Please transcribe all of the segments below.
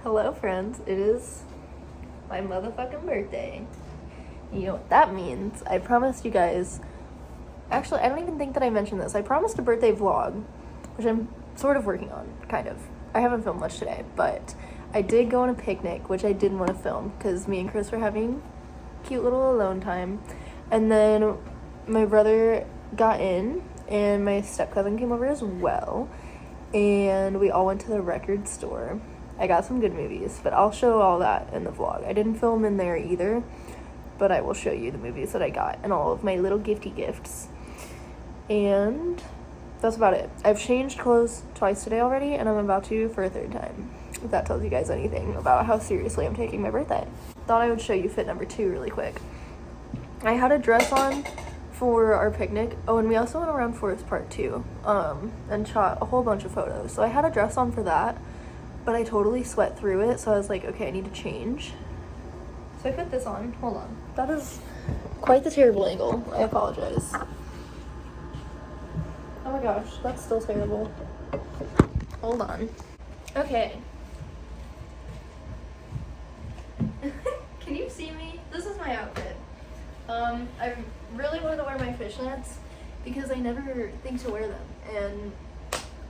Hello friends, it is my motherfucking birthday. You know what that means. I promised you guys, actually I don't even think that I mentioned this. I promised a birthday vlog, which I'm sort of working on, kind of. I haven't filmed much today, but I did go on a picnic, which I didn't want to film because me and Chris were having cute little alone time. And then my brother got in and my step-cousin came over as well. And we all went to the record store. I got some good movies, but I'll show all that in the vlog. I didn't film in there either, but I will show you the movies that I got and all of my little gifty gifts. And that's about it. I've changed clothes twice today already, and I'm about to for a third time, if that tells you guys anything about how seriously I'm taking my birthday. Thought I would show you fit number 2 really quick. I had a dress on for our picnic. Oh, and we also went around Forest Park too, and shot a whole bunch of photos. So I had a dress on for that, but I totally sweat through it, so I was like, okay, I need to change. So I put this on. Hold on. That is quite the terrible angle. I apologize. Oh my gosh, that's still terrible. Hold on. Okay. Can you see me? This is my outfit. I really wanted to wear my fishnets because I never think to wear them, and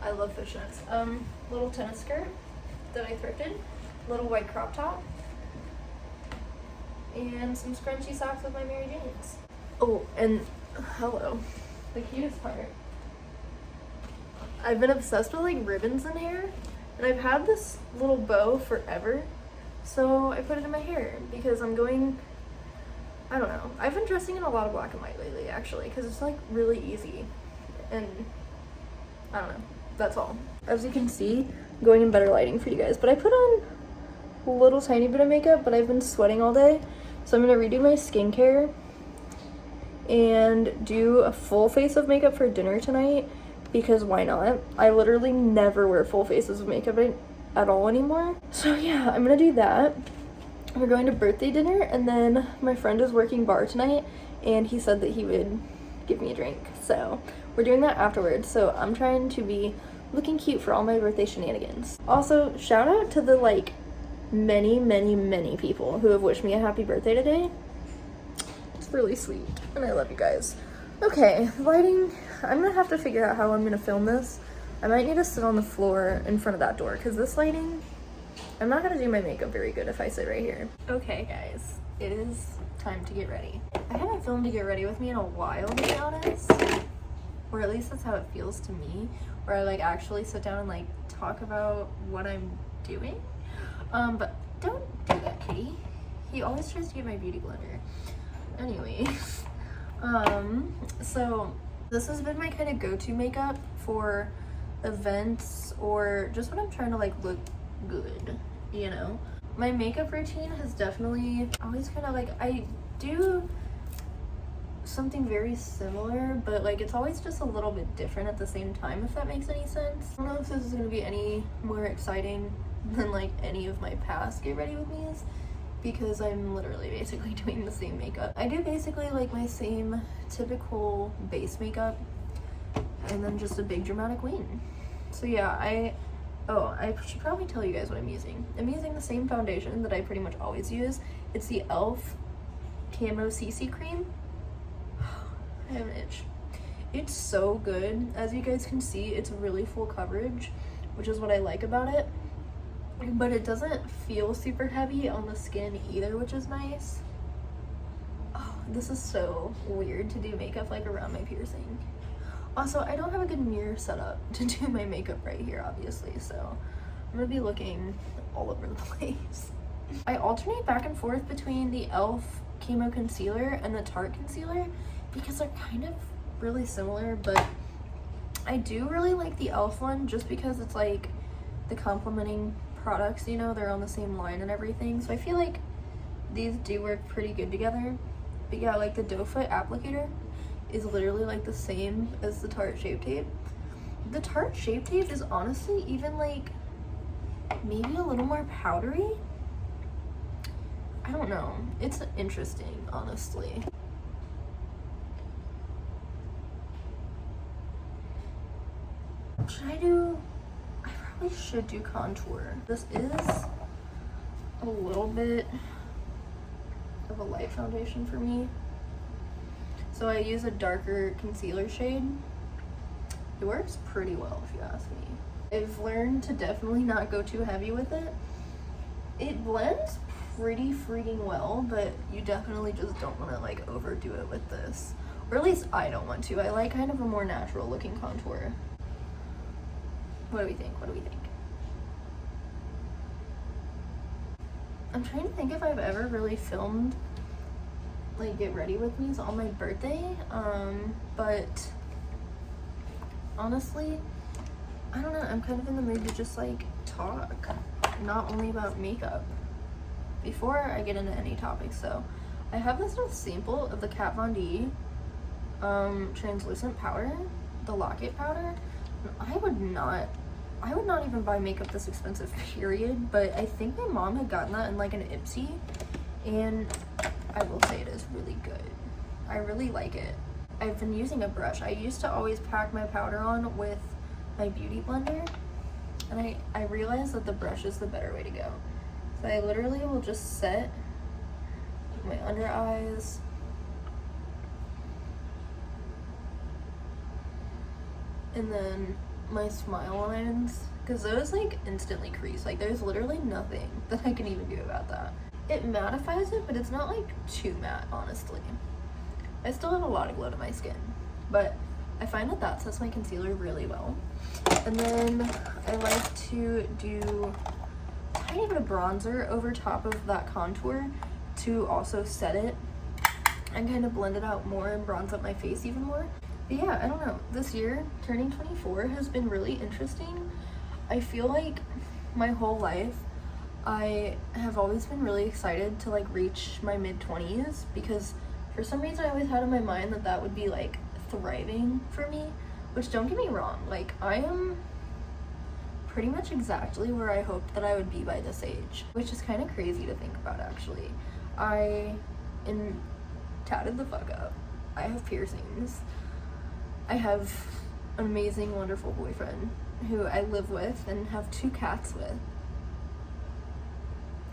I love fishnets. Little tennis skirt that I thrifted, little white crop top, and some scrunchy socks with my Mary Janes. Oh, and hello, the cutest part. I've been obsessed with like ribbons in hair, and I've had this little bow forever, so I put it in my hair because I'm going, I don't know. I've been dressing in a lot of black and white lately, actually, because it's like really easy, and I don't know. That's all. As you can see, I'm going in better lighting for you guys, but I put on a little tiny bit of makeup, but I've been sweating all day, so I'm gonna redo my skincare and do a full face of makeup for dinner tonight, because why not? I literally never wear full faces of makeup at all anymore. So yeah, I'm gonna do that. We're going to birthday dinner, and then my friend is working bar tonight, and he said that he would give me a drink, so we're doing that afterwards. So I'm trying to be looking cute for all my birthday shenanigans. Also, shout out to the like many people who have wished me a happy birthday today. It's really sweet, and I love you guys. Okay, lighting. I'm gonna have to figure out how I'm gonna film this. I might need to sit on the floor in front of that door, because this lighting, I'm not gonna do my makeup very good if I sit right here. Okay guys, it is time to get ready. I haven't filmed to get ready with me in a while, to be honest. Or at least that's how it feels to me, where I like actually sit down and like talk about what I'm doing. But don't do that, kitty. He always tries to get my beauty blender. Anyways, so this has been my kind of go-to makeup for events or just when I'm trying to like look good, you know? My makeup routine has definitely always kind of like, I do something very similar, but like it's always just a little bit different at the same time, if that makes any sense. I don't know if this is going to be any more exciting than like any of my past get ready with me's, because I'm literally basically doing the same makeup. I do basically like my same typical base makeup and then just a big dramatic wing. So yeah, I should probably tell you guys what I'm using. I'm using the same foundation that I pretty much always use. It's the e.l.f. Camo CC Cream. I have an itch. It's so good. As you guys can see, it's really full coverage, which is what I like about it. But it doesn't feel super heavy on the skin either, which is nice. Oh, this is so weird to do makeup like around my piercing. Also, I don't have a good mirror set up to do my makeup right here, obviously, so I'm gonna be looking all over the place. I alternate back and forth between the e.l.f. Camo Concealer and the Tarte Concealer because they're kind of really similar, but I do really like the e.l.f. one just because it's like the complementing products, you know, they're on the same line and everything, so I feel like these do work pretty good together. But yeah, like the doe foot applicator is literally like the same as the Tarte Shape Tape. The Tarte Shape Tape is honestly even like maybe a little more powdery. I don't know. It's interesting, honestly. Should I do, I probably should do contour. This is a little bit of a light foundation for me. So I use a darker concealer shade. It works pretty well if you ask me. I've learned to definitely not go too heavy with it. It blends pretty freaking well, but you definitely just don't want to like overdo it with this. Or at least I don't want to. I like kind of a more natural looking contour. What do we think? What do we think? I'm trying to think if I've ever really filmed like get ready with me's on my birthday, but honestly, I don't know, I'm kind of in the mood to just like talk, not only about makeup, before I get into any topic. So I have this little sample of the Kat Von D translucent powder, the locket powder. I would not even buy makeup this expensive, period, but I think my mom had gotten that in like an Ipsy, and I will say it is really good. I really like it. I've been using a brush. I used to always pack my powder on with my beauty blender, and I realized that the brush is the better way to go. So I literally will just set my under eyes, and then my smile lines, because those like instantly crease. Like there's literally nothing that I can even do about that. It mattifies it, but it's not like too matte, honestly. I still have a lot of glow to my skin, but I find that that sets my concealer really well. And then I like to do a tiny bit of bronzer over top of that contour to also set it and kind of blend it out more and bronze up my face even more. But yeah, I don't know. This year, turning 24 has been really interesting. I feel like my whole life, I have always been really excited to like reach my mid-20s, because for some reason I always had in my mind that that would be like thriving for me, which don't get me wrong, like I am pretty much exactly where I hoped that I would be by this age, which is kind of crazy to think about actually. I am tatted the fuck up. I have piercings. I have an amazing, wonderful boyfriend who I live with and have 2 cats with.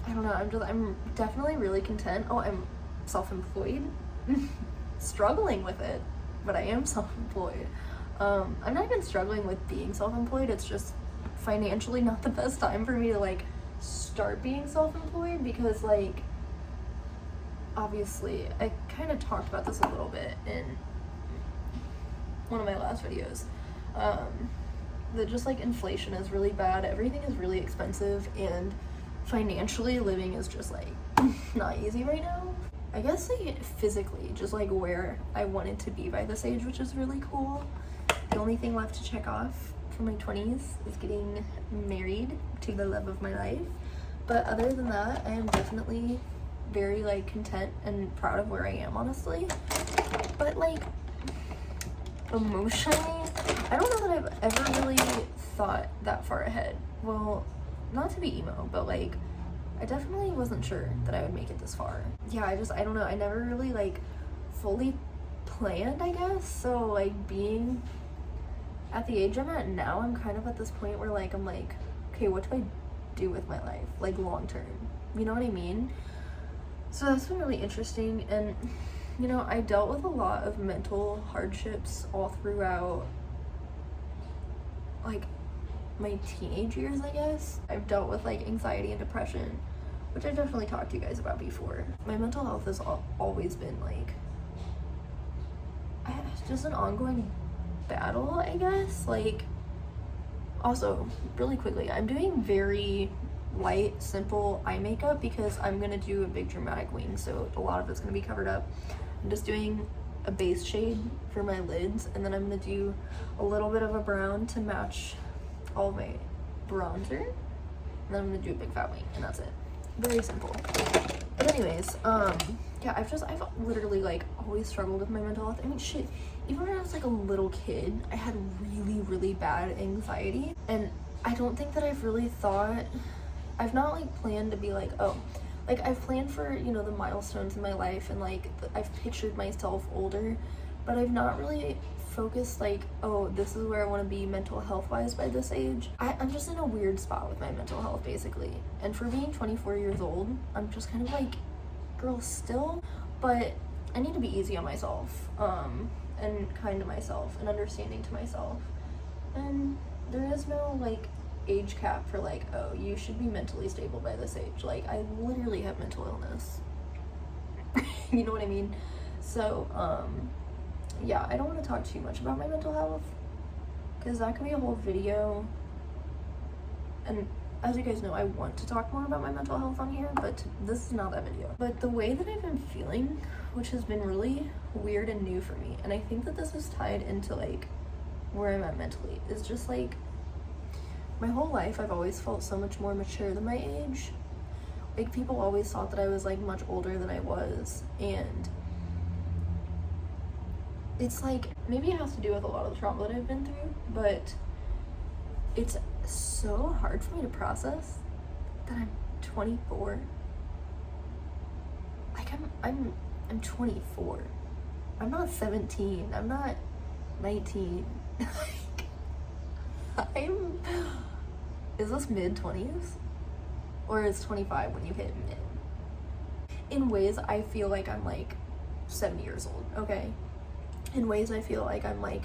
I don't know, I'm definitely really content. Oh, I'm self-employed. Struggling with it, but I am self-employed. I'm not even struggling with being self-employed, it's just financially not the best time for me to like start being self-employed, because like obviously I kind of talked about this a little bit in one of my last videos, that just like inflation is really bad, everything is really expensive, and financially living is just like not easy right now. I guess like physically just like where I wanted to be by this age, which is really cool. The only thing left to check off for my 20s is getting married to the love of my life. But other than that, I am definitely very like content and proud of where I am, honestly. But like emotionally, I don't know that I've ever really thought that far ahead. Well, not to be emo, but like I definitely wasn't sure that I would make it this far. Yeah, I don't know, I never really like fully planned, I guess. So like being at the age I'm at now, I'm kind of at this point where like I'm like, okay, what do I do with my life like long term, you know what I mean? So that's been really interesting. And you know, I dealt with a lot of mental hardships all throughout like my teenage years, I guess. I've dealt with like anxiety and depression, which I definitely talked to you guys about before. My mental health has always been like just an ongoing battle, I guess. Like, also really quickly, I'm doing very light, simple eye makeup because I'm gonna do a big dramatic wing, so a lot of it's gonna be covered up. I'm just doing a base shade for my lids, and then I'm gonna do a little bit of a brown to match all of my bronzer, and then I'm gonna do a big fat wing, and that's it. Very simple. But anyways, yeah, I've literally like always struggled with my mental health. I mean, shit, even when I was like a little kid, I had really, really bad anxiety, and I don't think that I've really thought, I've not like planned to be like, oh, like I've planned for, you know, the milestones in my life, and like I've pictured myself older, but I've not really focused like, oh, this is where I want to be mental health wise by this age. I'm just in a weird spot with my mental health basically. And for being 24 years old, I'm just kind of like, girl, still, but I need to be easy on myself, and kind to myself and understanding to myself. And there is no like age cap for like, oh, you should be mentally stable by this age. Like, I literally have mental illness. You know what I mean? So yeah, I don't want to talk too much about my mental health because that could be a whole video. And as you guys know, I want to talk more about my mental health on here, but this is not that video. But the way that I've been feeling, which has been really weird and new for me, and I think that this is tied into like where I'm at mentally, is just like my whole life I've always felt so much more mature than my age. Like, people always thought that I was like much older than I was, and it's like, maybe it has to do with a lot of the trauma that I've been through, but it's so hard for me to process that I'm 24. Like, I'm 24. I'm not 17. I'm not 19. Like, is this mid-20s? Or is 25 when you hit mid? In ways, I feel like I'm like 70 years old, okay? In ways, I feel like I'm like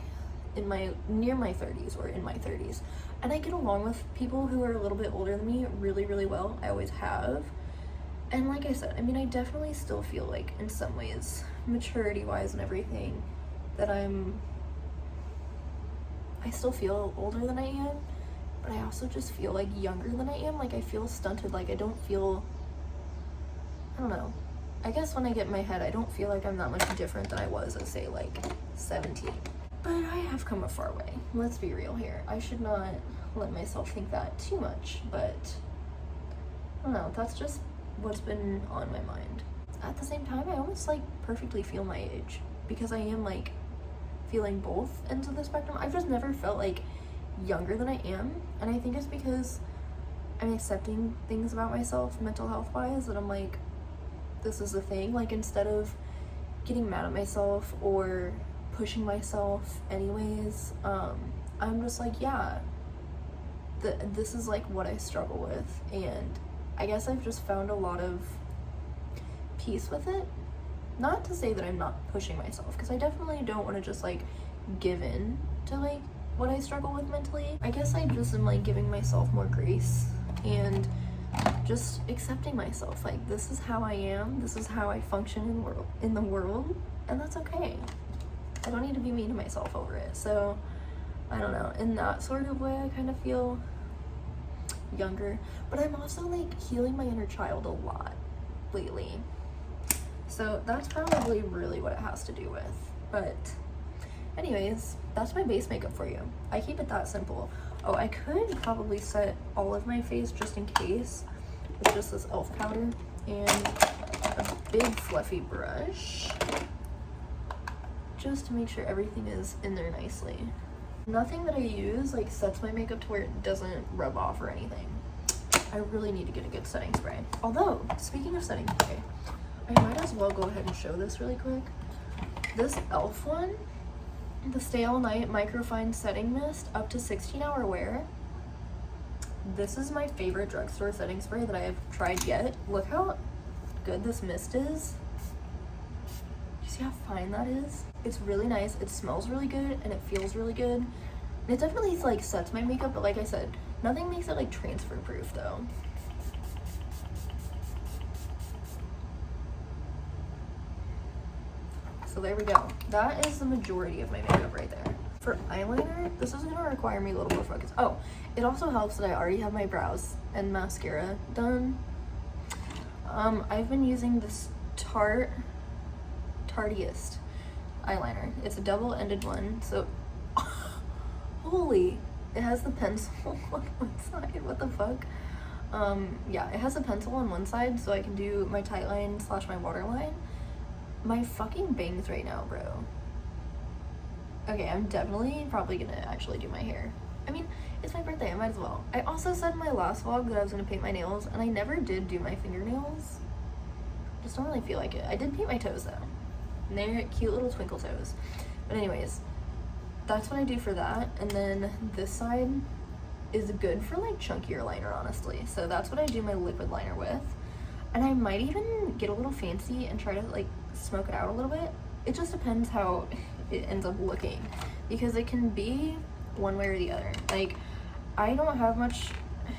near my 30s or in my 30s. And I get along with people who are a little bit older than me really, really well. I always have. And like I said, I mean, I definitely still feel like, in some ways, maturity-wise and everything, that I still feel older than I am. But I also just feel like younger than I am. Like, I feel stunted. Like, I don't feel, I don't know. I guess when I get in my head, I don't feel like I'm that much different than I was at, say, like 17. But I have come a far way. Let's be real here. I should not let myself think that too much, but I don't know. That's just what's been on my mind. At the same time, I almost like perfectly feel my age because I am like feeling both ends of the spectrum. I've just never felt like younger than I am, and I think it's because I'm accepting things about myself mental health wise that I'm like, this is the thing. Like, instead of getting mad at myself or pushing myself anyways, I'm just like, yeah, this is like what I struggle with, and I guess I've just found a lot of peace with it. Not to say that I'm not pushing myself, because I definitely don't want to just like give in to like what I struggle with mentally. I guess I just am like giving myself more grace and just accepting myself. Like, this is how I am, this is how I function in the world, and that's okay. I don't need to be mean to myself over it. So I don't know, in that sort of way I kind of feel younger, but I'm also like healing my inner child a lot lately, so that's probably really what it has to do with. But anyways, that's my base makeup for you. I keep it that simple. Oh, I could probably set all of my face just in case with just this e.l.f. powder and a big fluffy brush, just to make sure everything is in there nicely. Nothing that I use like sets my makeup to where it doesn't rub off or anything. I really need to get a good setting spray. Although, speaking of setting spray, I might as well go ahead and show this really quick. This e.l.f. one, the Stay All Night Microfine Setting Mist, up to 16-hour wear. This is my favorite drugstore setting spray that I have tried yet. Look how good this mist is. You see how fine that is? It's really nice, it smells really good, and it feels really good. And it definitely like sets my makeup, but like I said, nothing makes it like transfer proof though. So there we go. That is the majority of my makeup right there. For eyeliner, this is gonna require me a little more focus. Oh, it also helps that I already have my brows and mascara done. I've been using this Tartiest eyeliner. It's a double-ended one, so holy, it has the pencil on one side. What the fuck? Yeah, it has a pencil on one side, so I can do my tight line / my waterline. My fucking bangs right now, bro. Okay, I'm definitely probably gonna actually do my hair. I mean, it's my birthday, I might as well. I also said in my last vlog that I was gonna paint my nails, and I never did do my fingernails. Just don't really feel like it. I did paint my toes though. And they're cute little twinkle toes. But anyways, that's what I do for that. And then this side is good for like chunkier liner, honestly. So that's what I do my liquid liner with. And I might even get a little fancy and try to like smoke it out a little bit. It just depends how it ends up looking, because it can be one way or the other. Like, I don't have much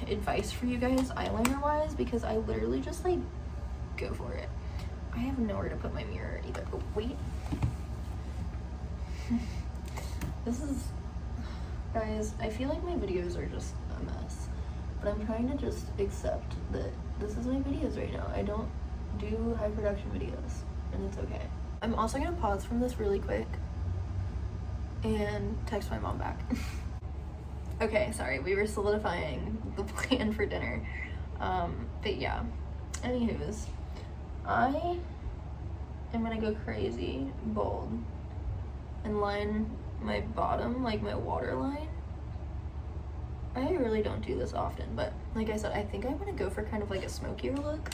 advice for you guys eyeliner wise, because I literally just like go for it. I have nowhere to put my mirror either. Oh wait. This is, guys, I feel like my videos are just a mess, but I'm trying to just accept that this is my videos right now. I don't do high production videos, and it's okay. I'm also gonna pause from this really quick and text my mom back. Okay, sorry, we were solidifying the plan for dinner. But yeah, anywho's, I am gonna go crazy bold and line my bottom, like my waterline. I really don't do this often, but like I said, I think I'm gonna go for kind of like a smokier look,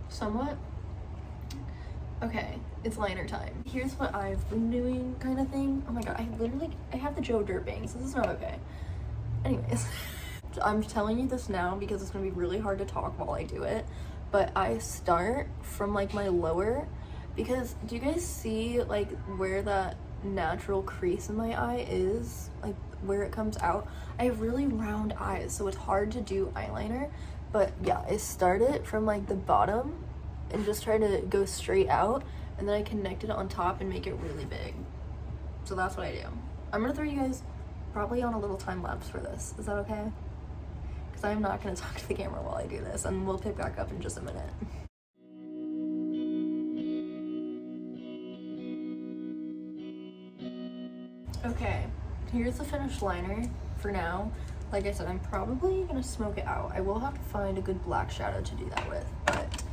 somewhat. Okay, it's liner time. Here's what I've been doing, kind of thing. Oh my god, I have the Joe Dirt bangs. This is not okay. Anyways, I'm telling you this now because it's gonna be really hard to talk while I do it, but I start from like my lower, because do you guys see like where that natural crease in my eye is, like where it comes out? I have really round eyes, so it's hard to do eyeliner. But yeah, I start it from like the bottom and just try to go straight out, and then I connect it on top and make it really big. So that's what I do. I'm gonna throw you guys probably on a little time lapse for this. Is that okay? Because I'm not gonna talk to the camera while I do this, and we'll pick back up in just a minute. Okay, here's the finished liner for now. Like I said, I'm probably gonna smoke it out. I will have to find a good black shadow to do that with, but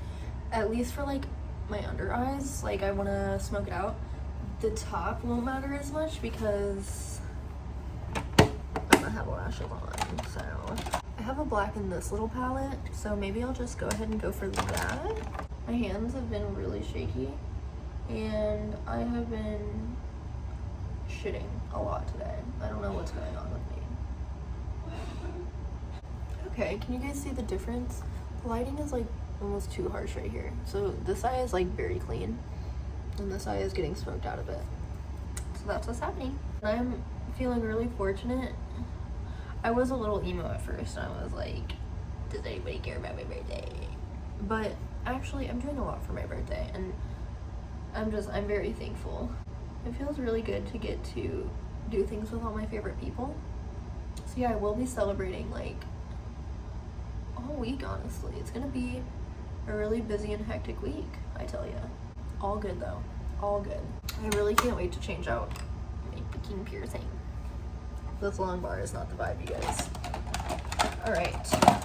at least for like my under eyes, like I want to smoke it out. The top won't matter as much because I'm gonna have lashes on. So I have a black in this little palette, so maybe I'll just go ahead and go for that. My hands have been really shaky, and I have been shitting a lot today. I don't know what's going on with me. Okay, can you guys see the difference? The lighting is like almost too harsh right here. So this eye is like very clean, and this eye is getting smoked out a bit. So that's what's happening. I'm feeling really fortunate. I was a little emo at first, and I was like, does anybody care about my birthday? But actually, I'm doing a lot for my birthday, and I'm very thankful. It feels really good to get to do things with all my favorite people. So yeah, I will be celebrating like all week, honestly. It's gonna be a really busy and hectic week, I tell you. All good though, all good. I really can't wait to change out my bikini piercing. This long bar is not the vibe, you guys. All right,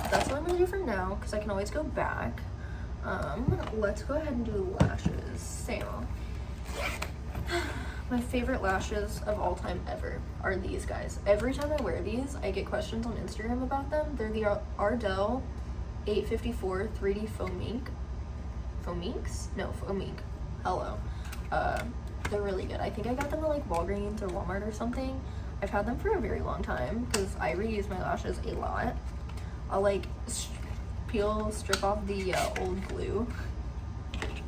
that's what I'm gonna do for now, because I can always go back. Let's go ahead and do the lashes. So, my favorite lashes of all time ever are these guys. Every time I wear these, I get questions on Instagram about them. They're the Ardell 854 3D Foamink. Foaminks? No, Foamink. Hello. They're really good. I think I got them at like Walgreens or Walmart or something. I've had them for a very long time because I reuse my lashes a lot. I'll like strip off the old glue.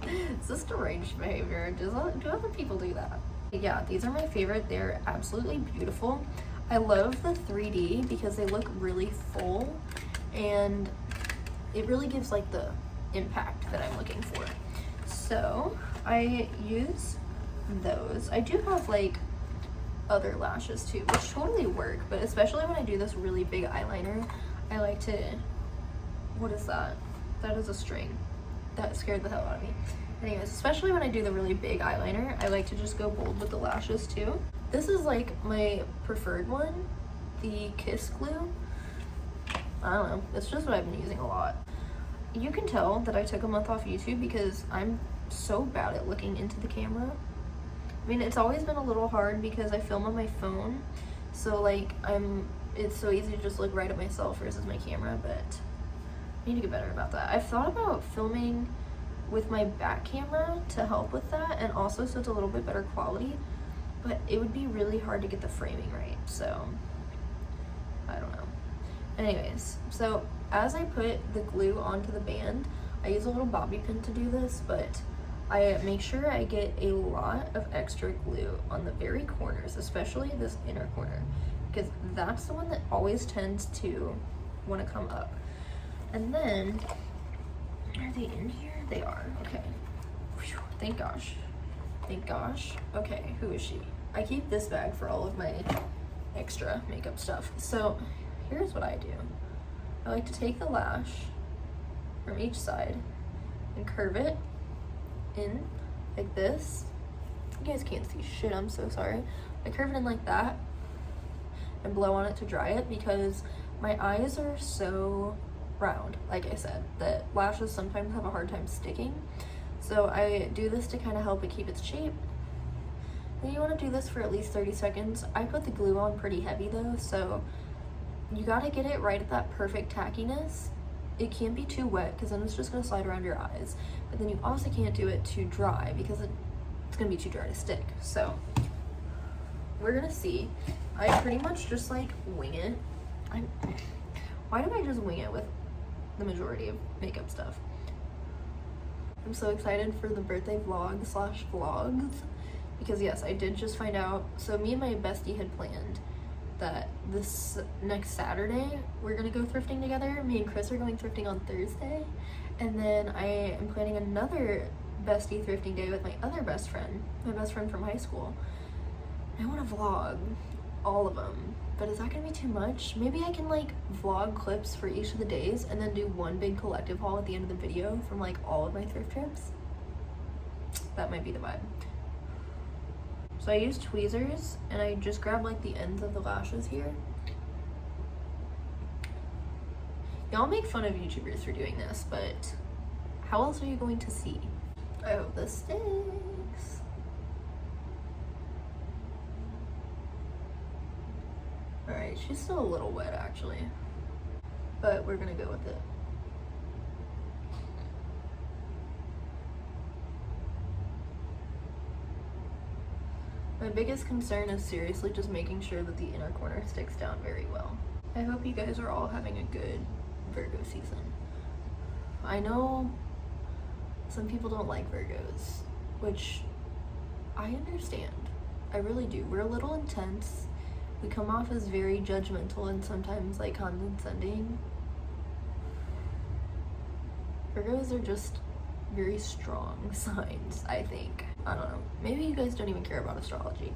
It's just deranged behavior. Do other people do that? Yeah, these are my favorite. They're absolutely beautiful. I love the 3D because they look really full, and it really gives like the impact that I'm looking for. So I use those. I do have like other lashes too, which totally work, but especially when I do this really big eyeliner, I like to, what is that? That is a string. That scared the hell out of me. Anyways, especially when I do the really big eyeliner, I like to just go bold with the lashes too. This is like my preferred one, the Kiss Glue. I don't know, it's just what I've been using a lot. You can tell that I took a month off YouTube because I'm so bad at looking into the camera. I mean, it's always been a little hard because I film on my phone, so like it's so easy to just look right at myself versus my camera, but I need to get better about that. I've thought about filming with my back camera to help with that, and also so it's a little bit better quality, but it would be really hard to get the framing right, so I don't know. Anyways, so as I put the glue onto the band, I use a little bobby pin to do this, but I make sure I get a lot of extra glue on the very corners, especially this inner corner, because that's the one that always tends to want to come up. And then, are they in here? They are. Okay. Whew, thank gosh. Thank gosh. Okay, who is she? I keep this bag for all of my extra makeup stuff. So here's what I do. I like to take the lash from each side and curve it in like this. You guys can't see shit, I'm so sorry. I curve it in like that and blow on it to dry it, because my eyes are so round, like I said, that lashes sometimes have a hard time sticking. So I do this to kind of help it keep its shape. Then you want to do this for at least 30 seconds. I put the glue on pretty heavy though, so you got to get it right at that perfect tackiness. It can't be too wet, because then it's just going to slide around your eyes. But then you also can't do it too dry, because it's going to be too dry to stick. So we're going to see. I pretty much just like wing it. Why do I just wing it with the majority of makeup stuff? I'm so excited for the birthday vlog slash vlogs, because yes, I did just find out. So me and my bestie had planned that this next Saturday we're gonna go thrifting together. Me and Chris are going thrifting on Thursday, and then I am planning another bestie thrifting day with my other best friend, my best friend from high school. I want to vlog all of them, but is that gonna be too much? Maybe I can like vlog clips for each of the days and then do one big collective haul at the end of the video from like all of my thrift trips. That might be the vibe. So I use tweezers and I just grab like the ends of the lashes here. Y'all make fun of YouTubers for doing this, but how else are you going to see? I hope this sticks. Alright, she's still a little wet actually, but we're gonna go with it. My biggest concern is seriously just making sure that the inner corner sticks down very well. I hope you guys are all having a good Virgo season. I know some people don't like Virgos, which I understand. I really do. We're a little intense. We come off as very judgmental and sometimes like condescending. Virgos are just very strong signs, I think. I don't know. Maybe you guys don't even care about astrology.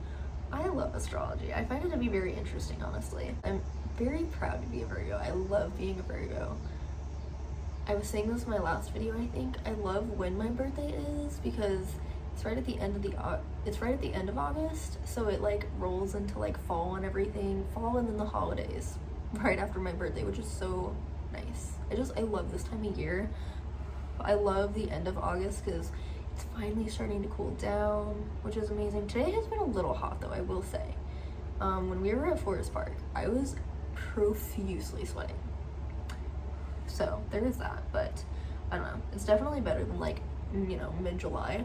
I love astrology. I find it to be very interesting, honestly. I'm very proud to be a Virgo. I love being a Virgo. I was saying this in my last video, I think. I love when my birthday is, because it's right at the end of August, so it like rolls into like fall and everything. Fall and then the holidays right after my birthday, which is so nice. I love this time of year. I love the end of August because it's finally starting to cool down, which is amazing. Today has been a little hot though, I will say. When we were at Forest Park, I was profusely sweating. So there is that, but I don't know. It's definitely better than like, you know, mid-July.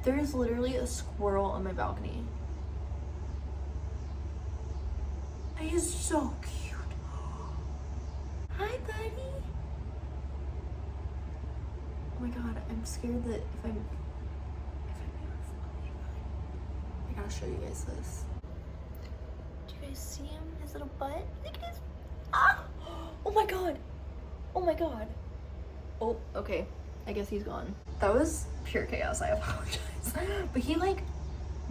There is literally a squirrel on my balcony. He is so cute. Hi, buddy. Oh my god, I'm scared that if I gotta show you guys this. Do you guys see him? His little butt? Look at his. Ah! Oh my god. Oh my god. Oh, okay. I guess he's gone. That was pure chaos. I apologize. But he like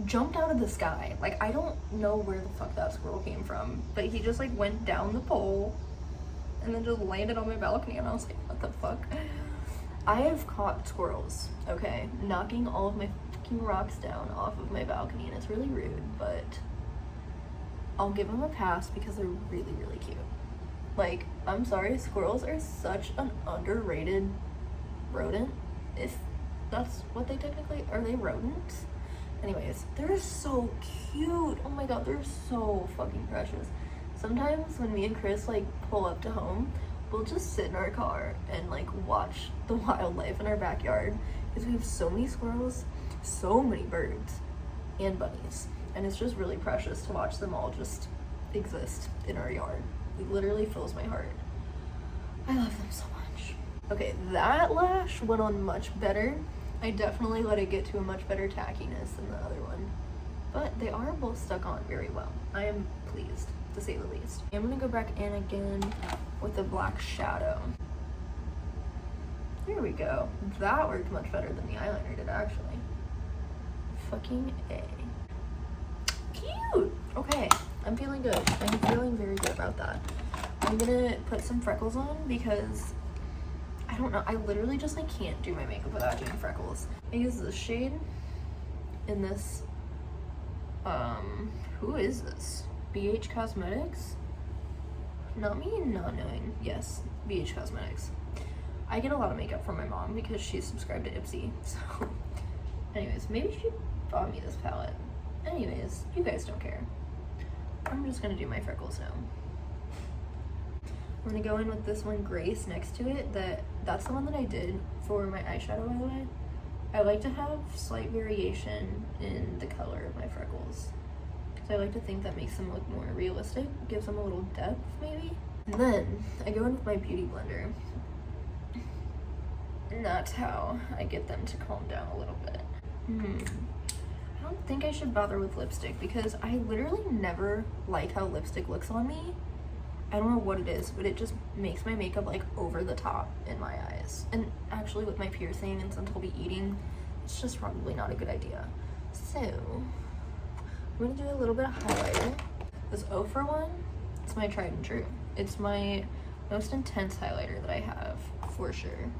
jumped out of the sky. Like, I don't know where the fuck that squirrel came from, but he just like went down the pole and then just landed on my balcony, and I was like, what the fuck? I have caught squirrels, okay, knocking all of my fucking rocks down off of my balcony, and it's really rude, but I'll give them a pass because they're really, really cute. Like, I'm sorry, squirrels are such an underrated rodent, if that's what they technically are. They rodents? Anyways, they're so cute. Oh my god, they're so fucking precious. Sometimes when me and Chris like pull up to home, we'll just sit in our car and like watch the wildlife in our backyard because we have so many squirrels. so many birds and bunnies, and it's just really precious to watch them all just exist in our yard. It literally fills my heart. I love them so much. Okay, that lash went on much better. I definitely let it get to a much better tackiness than the other one, but they are both stuck on very well. I am pleased, to say the least. I'm gonna go back in again with a black shadow. There we go. That worked much better than the eyeliner did, actually. Fucking A. Cute! Okay, I'm feeling good. I'm feeling very good about that. I'm gonna put some freckles on because I don't know, I literally just like can't do my makeup without doing freckles. I use this shade in this, who is this? BH Cosmetics? Not me not knowing. Yes, BH Cosmetics. I get a lot of makeup from my mom because she's subscribed to Ipsy, so anyways, maybe she bought me this palette. Anyways, you guys don't care. I'm just gonna do my freckles now. I'm gonna go in with this one, Grace, next to it. That's the one that I did for my eyeshadow, by the way. I like to have slight variation in the color of my freckles, because I like to think that makes them look more realistic, gives them a little depth, maybe. And then I go in with my beauty blender, and that's how I get them to calm down a little bit. I don't think I should bother with lipstick because I literally never like how lipstick looks on me. I don't know what it is, but it just makes my makeup like over the top in my eyes. And actually with my piercing and since I'll be eating, it's just probably not a good idea. So I'm gonna do a little bit of highlighter. This O for One, it's my tried and true. It's my most intense highlighter that I have, for sure.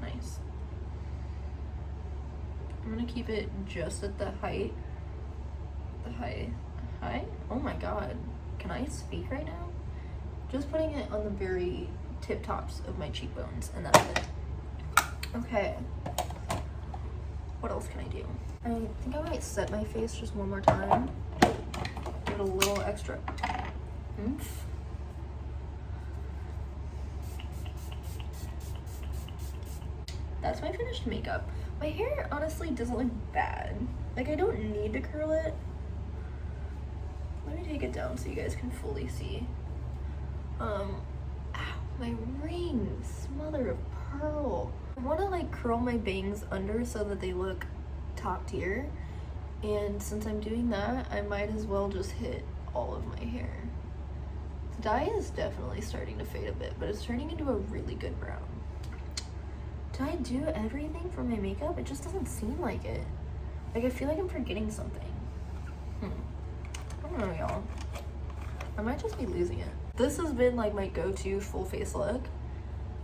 Nice. I'm gonna keep it just at the height. Hi? Oh my god. Can I speak right now? Just putting it on the very tip tops of my cheekbones, and that's it. Okay. What else can I do? I think I might set my face just one more time. Give it a little extra oomph. That's my finished makeup. My hair honestly doesn't look bad. Like, I don't need to curl it. Let me take it down so you guys can fully see. Ow, my rings, mother of pearl. I want to like curl my bangs under so that they look top tier. And since I'm doing that, I might as well just hit all of my hair. The dye is definitely starting to fade a bit, but it's turning into a really good brown. Did I do everything for my makeup? It just doesn't seem like it. Like, I feel like I'm forgetting something. I don't know, y'all. I might just be losing it. This has been like my go-to full face look.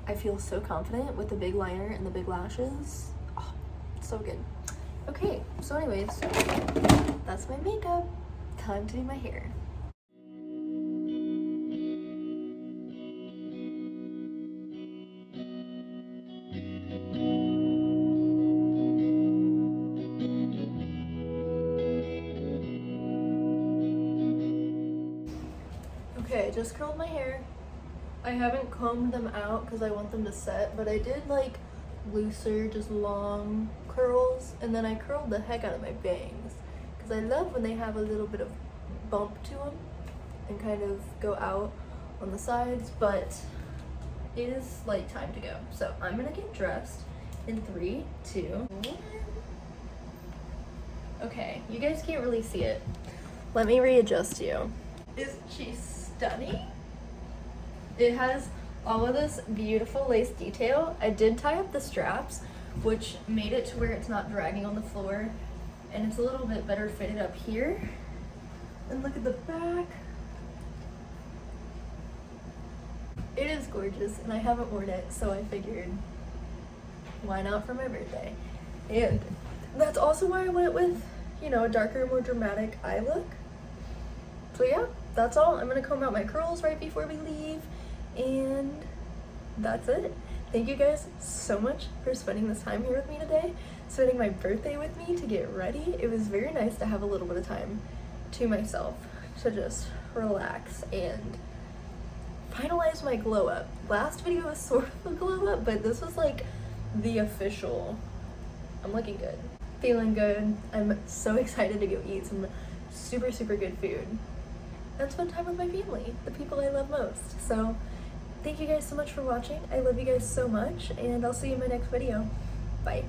I feel so confident with the big liner and the big lashes. Oh, so good. Okay, so anyways, that's my makeup. Time to do my hair. Okay, I just curled my hair. I haven't combed them out because I want them to set, but I did like looser, just long curls, and then I curled the heck out of my bangs because I love when they have a little bit of bump to them and kind of go out on the sides, but it is like time to go. So I'm gonna get dressed in 3, 2, 1. Okay, you guys can't really see it. Let me readjust you. Isn't she stunning? It has all of this beautiful lace detail. I did tie up the straps, which made it to where it's not dragging on the floor, and it's a little bit better fitted up here. And look at the back. It is gorgeous, and I haven't worn it, so I figured, why not for my birthday? And that's also why I went with, you know, a darker, more dramatic eye look. So yeah, that's all. I'm gonna comb out my curls right before we leave, and that's it. Thank you guys so much for spending this time here with me today, spending my birthday with me to get ready. It was very nice to have a little bit of time to myself to just relax and finalize my glow up. Last video was sort of a glow up, but this was like the official. I'm looking good, feeling good. I'm so excited to go eat some super, super good food and spend time with my family, the people I love most. So thank you guys so much for watching. I love you guys so much, and I'll see you in my next video. Bye.